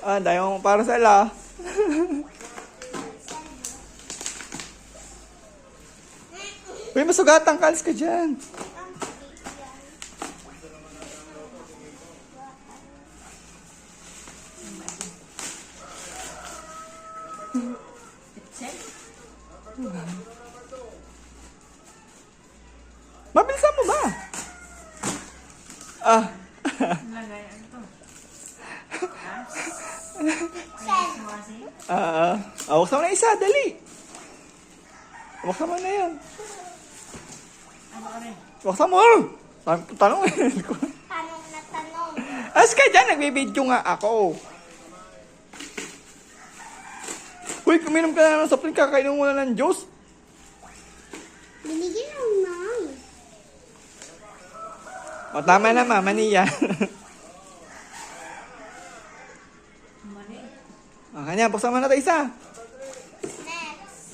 Ah, dahil para sa ila. Uy, masugatan ka. Alis ka dyan. Mabilisan mo ba? Ah. Buksan mo na isa, dali. Buksan mo na yan. Buksan mo. Tanong ko. Tanong na tanong. As ka dyan, nagbibidyo nga ako. Uy, kuminom ka na ng sapling, kakainin mo na ng juice. Binigyan ng mom. O, tama na, mama niya. O, kanya, buksan mo na ito isa. Next.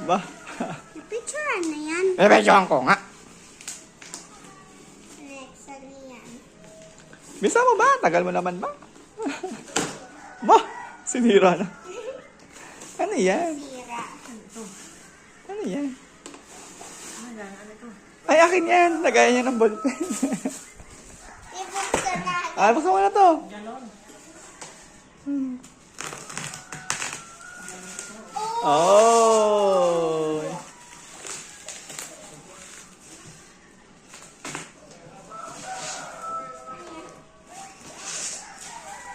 Ba? Picturean na yan. Bebedyohan ko nga. Next, ano yan? Bisa mo ba? Tagal mo naman ba? Ba? Sinira na. Ano yan? Sira. Ano yan? Ay, akin yan. Nagaya niya ng ballpen. Ibuksan na. Ah, buksan mo na to. Oh.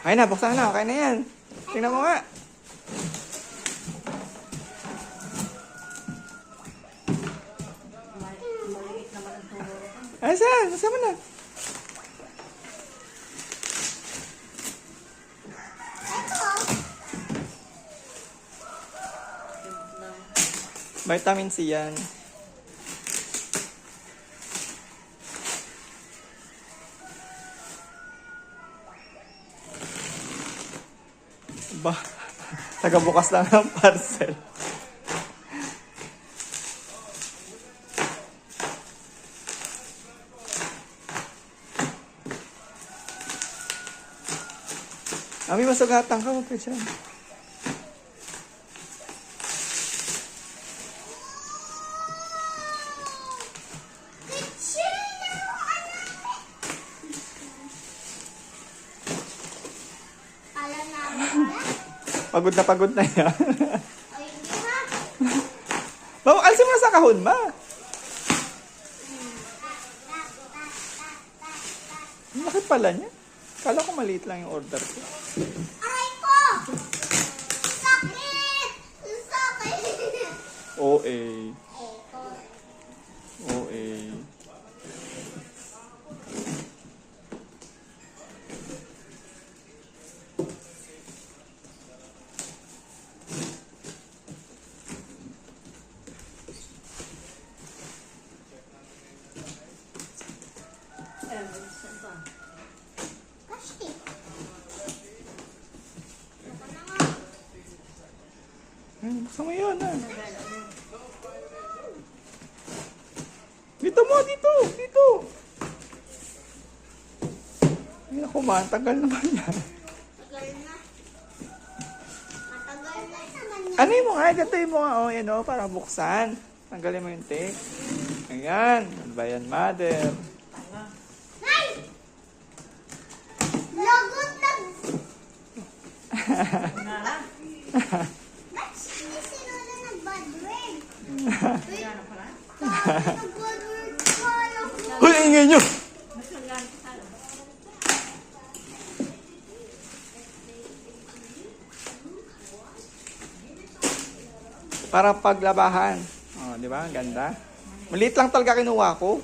Ay na, buksan na. Okay na yan. Tingnan mo nga. Ay, saan? Buksan mo na. Ito. Vitamin C yan. Ba, tagabukas lang ng parcel. Mami, masugatan ka. Huwag ka dyan. Alam namin pala. Pagod na yan. Ay, hindi ha. Mama, alisin mo na sa kahon, ma. Ang laki pala niya. Kala ko maliit lang yung order ko. Aray ko! Sakit! Sakit! OA. Eko. OA. Kasi. Ay, buksan mo yun, ha. Dito mo, dito. Dito. Ay, naku, ma. Tagal naman yan. Tagal na. Matagal na naman yan. Ano mo nga? Gatoy mo nga. O, yan o. Para buksan. Tanggalin mo yung tape. Ayan. Ano ba yan, mother? Nay! Lagot na! Ba't si Lola nag-bad word? Wait, sabi nag-bad word ko. Alam ko. Uy, ingay nyo! Para paglabahan. Oh, di ba? Ang ganda. Maliit lang talaga kinuha ko.